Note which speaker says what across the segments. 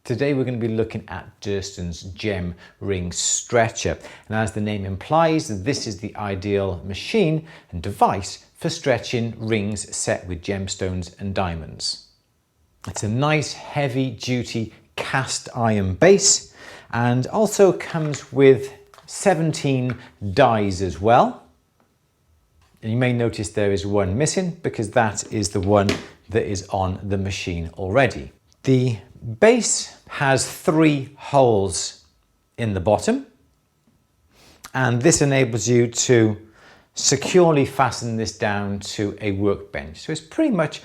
Speaker 1: Today we're going to be looking at Durston's Gem Ring Stretcher, and as the name implies, this is the ideal machine and device for stretching rings set with gemstones and diamonds. It's a nice heavy duty cast iron base and also comes with 17 dies as well. And you may notice there is one missing because that is the one that is on the machine already. The base has 3 holes in the bottom, and this enables you to securely fasten this down to a workbench. So it's pretty much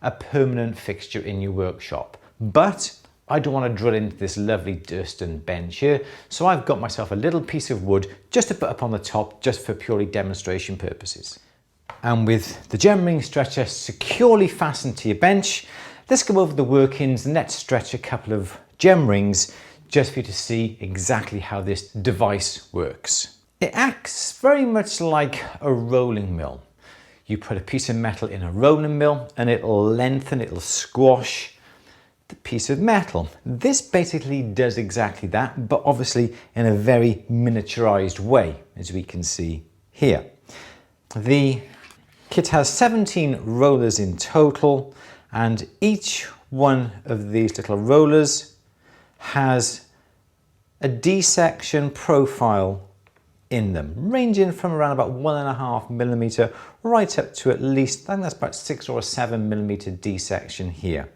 Speaker 1: a permanent fixture in your workshop. But I don't want to drill into this lovely Durston bench here, so I've got myself a little piece of wood just to put up on the top, just for purely demonstration purposes. And with the Gem Ring Stretcher securely fastened to your bench, let's go over the workings and let's stretch a couple of gem rings just for you to see exactly how this device works. It acts very much like a rolling mill. You put a piece of metal in a rolling mill and it'll lengthen, it'll squash the piece of metal. This basically does exactly that, but obviously in a very miniaturized way, as we can see here. The kit has 17 rollers in total, and each one of these little rollers has a D-section profile in them, ranging from around about 1.5 millimeter right up to at least, I think that's about 6 or 7 millimeter D-section here.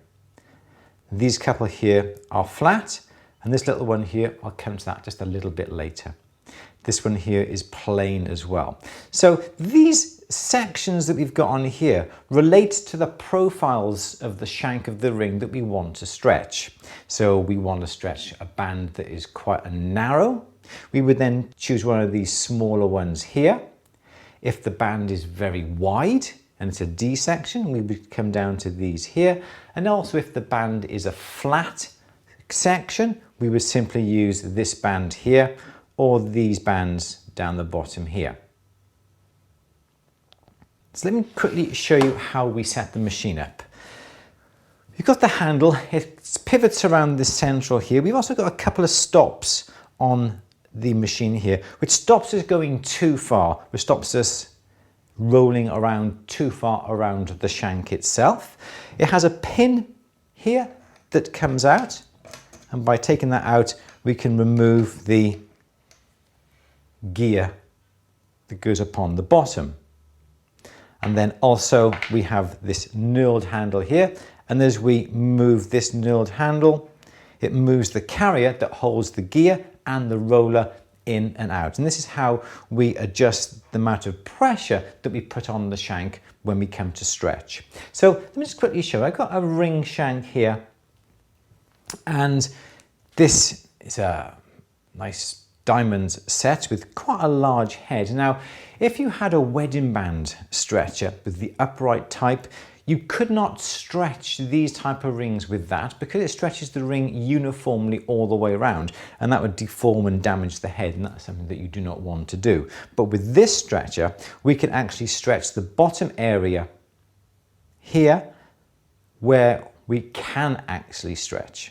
Speaker 1: These couple here are flat, and this little one here, I'll come to that just a little bit later. This one here is plain as well. So these sections that we've got on here relate to the profiles of the shank of the ring that we want to stretch. So we want to stretch a band that is quite narrow. We would then choose one of these smaller ones here. If the band is very wide and it's a D section, we would come down to these here. And also if the band is a flat section, we would simply use this band here or these bands down the bottom here. So let me quickly show you how we set the machine up. You've got the handle, it pivots around the central here. We've also got a couple of stops on the machine here, which stops us going too far, which stops us rolling around too far around the shank itself. It has a pin here that comes out, and by taking that out, we can remove the gear that goes upon the bottom. And then also we have this knurled handle here, and as we move this knurled handle, it moves the carrier that holds the gear and the roller in and out. And this is how we adjust the amount of pressure that we put on the shank when we come to stretch. So let me just quickly show. I've got a ring shank here, and this is a nice diamond set with quite a large head. Now, if you had a wedding band stretcher with the upright type, you could not stretch these type of rings with that because it stretches the ring uniformly all the way around, and that would deform and damage the head, and that's something that you do not want to do. But with this stretcher, we can actually stretch the bottom area here where we can actually stretch.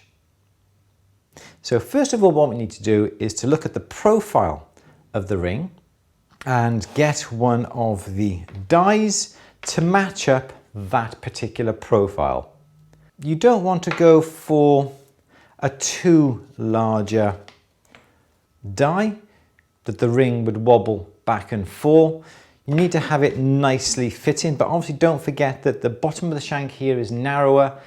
Speaker 1: So first of all, what we need to do is to look at the profile of the ring and get one of the dies to match up that particular profile. You don't want to go for a too larger die that the ring would wobble back and forth. You need to have it nicely fitting, but obviously don't forget that the bottom of the shank here is narrower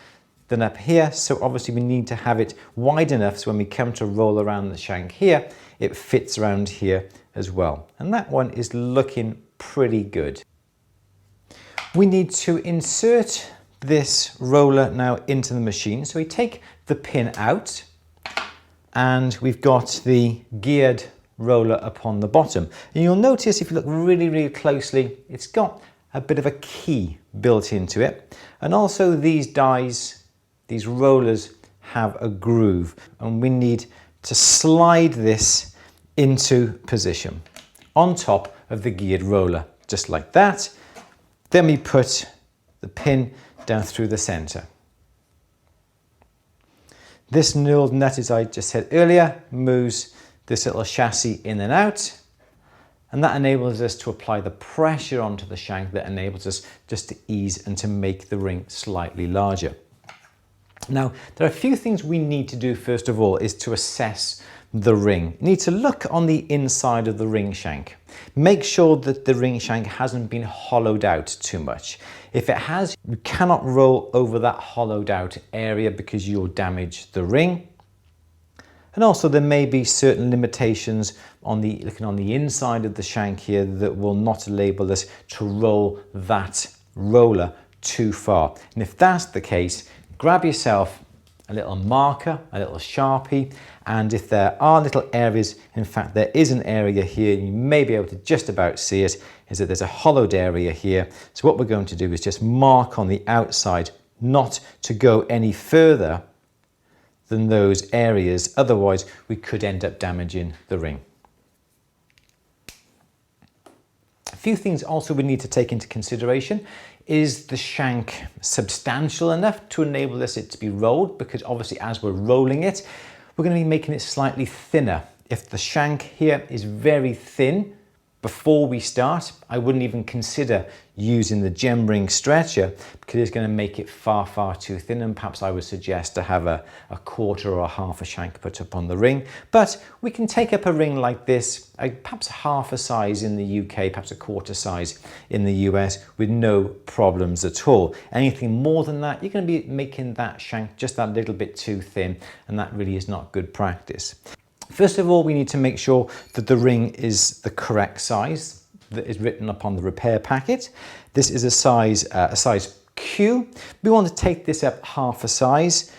Speaker 1: than up here, so obviously we need to have it wide enough so when we come to roll around the shank here, it fits around here as well. And that one is looking pretty good. We need to insert this roller now into the machine. So we take the pin out, and we've got the geared roller upon the bottom. And you'll notice if you look really, really closely, it's got a bit of a key built into it. And also these dies, these rollers have a groove, and we need to slide this into position on top of the geared roller, just like that. Then we put the pin down through the center. This knurled nut, as I just said earlier, moves this little chassis in and out, and that enables us to apply the pressure onto the shank that enables us just to ease and to make the ring slightly larger. Now, there are a few things we need to do first of all is to assess the ring. You need to look on the inside of the ring shank. Make sure that the ring shank hasn't been hollowed out too much. If it has, you cannot roll over that hollowed out area because you'll damage the ring. And also there may be certain limitations on looking on the inside of the shank here that will not enable us to roll that roller too far. And if that's the case, grab yourself a little marker, a little Sharpie, and if there are little areas, in fact there is an area here, you may be able to just about see it, is that there's a hollowed area here. So what we're going to do is just mark on the outside, not to go any further than those areas, otherwise we could end up damaging the ring. A few things also we need to take into consideration. Is the shank substantial enough to enable it to be rolled? Because obviously as we're rolling it, we're going to be making it slightly thinner. If the shank here is very thin, before we start, I wouldn't even consider using the gem ring stretcher because it's going to make it far, far too thin, and perhaps I would suggest to have a quarter or a half a shank put up on the ring. But we can take up a ring like this, perhaps half a size in the UK, perhaps a quarter size in the US with no problems at all. Anything more than that, you're going to be making that shank just that little bit too thin, and that really is not good practice. First of all, we need to make sure that the ring is the correct size that is written upon the repair packet. This is a size Q. We want to take this up half a size.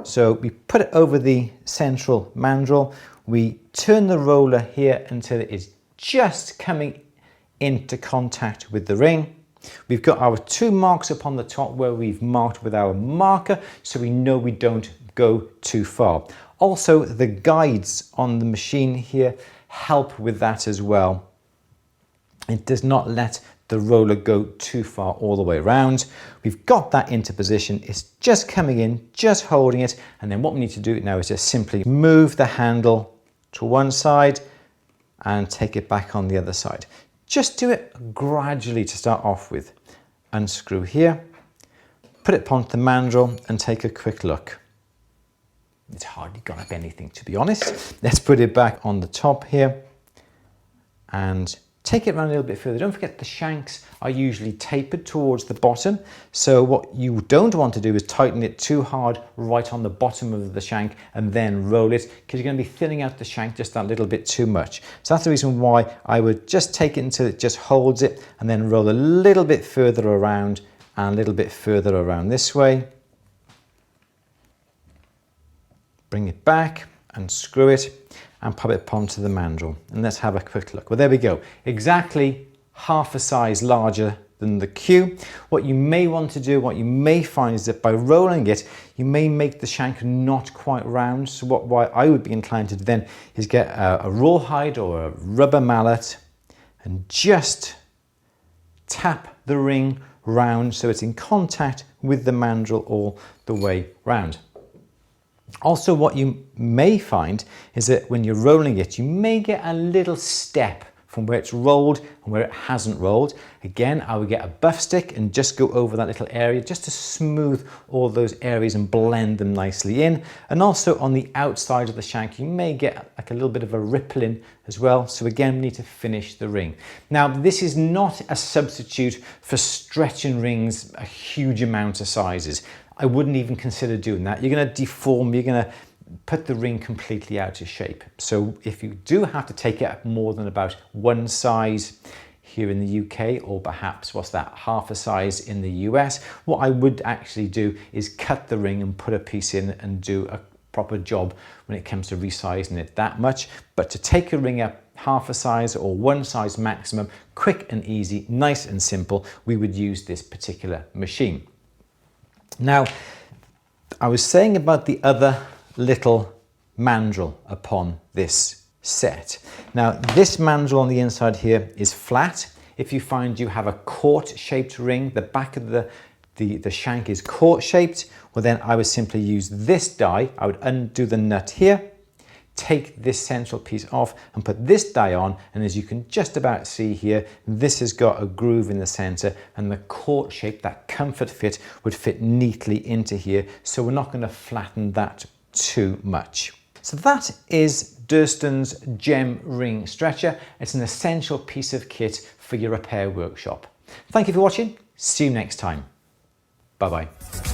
Speaker 1: So we put it over the central mandrel. We turn the roller here until it is just coming into contact with the ring. We've got our two marks upon the top where we've marked with our marker, so we know we don't go too far. Also, the guides on the machine here help with that as well. It does not let the roller go too far all the way around. We've got that into position. It's just coming in, just holding it. And then what we need to do now is just simply move the handle to one side and take it back on the other side. Just do it gradually to start off with. Unscrew here, put it onto the mandrel and take a quick look. It's hardly gone up anything, to be honest. Let's put it back on the top here and take it around a little bit further. Don't forget the shanks are usually tapered towards the bottom. So what you don't want to do is tighten it too hard right on the bottom of the shank and then roll it, because you're going to be thinning out the shank just that little bit too much. So that's the reason why I would just take it until it just holds it and then roll a little bit further around and a little bit further around this way. Bring it back and screw it and pop it onto the mandrel. And let's have a quick look. Well, there we go. Exactly half a size larger than the Q. What you may want to do, what you may find is that by rolling it, you may make the shank not quite round. So what I would be inclined to do then is get a rawhide or a rubber mallet and just tap the ring round so it's in contact with the mandrel all the way round. Also, what you may find is that when you're rolling it, you may get a little step from where it's rolled and where it hasn't rolled. Again, I would get a buff stick and just go over that little area just to smooth all those areas and blend them nicely in. And also on the outside of the shank, you may get like a little bit of a rippling as well. So again, we need to finish the ring. Now, this is not a substitute for stretching rings a huge amount of sizes. I wouldn't even consider doing that. You're going to deform, you're going to put the ring completely out of shape. So if you do have to take it up more than about one size here in the UK, or perhaps what's that, half a size in the US, what I would actually do is cut the ring and put a piece in and do a proper job when it comes to resizing it that much. But to take a ring up half a size or one size maximum, quick and easy, nice and simple, we would use this particular machine. Now, I was saying about the other little mandrel upon this set. Now, this mandrel on the inside here is flat. If you find you have a quart-shaped ring, the back of the the shank is court shaped, well then I would simply use this die. I would undo the nut here, take this central piece off and put this die on, and as you can just about see here, this has got a groove in the center, and the court shape, that comfort fit, would fit neatly into here, so we're not going to flatten that too much. So that is Durston's Gem Ring Stretcher. It's an essential piece of kit for your repair workshop. Thank you for watching. See you next time. Bye bye.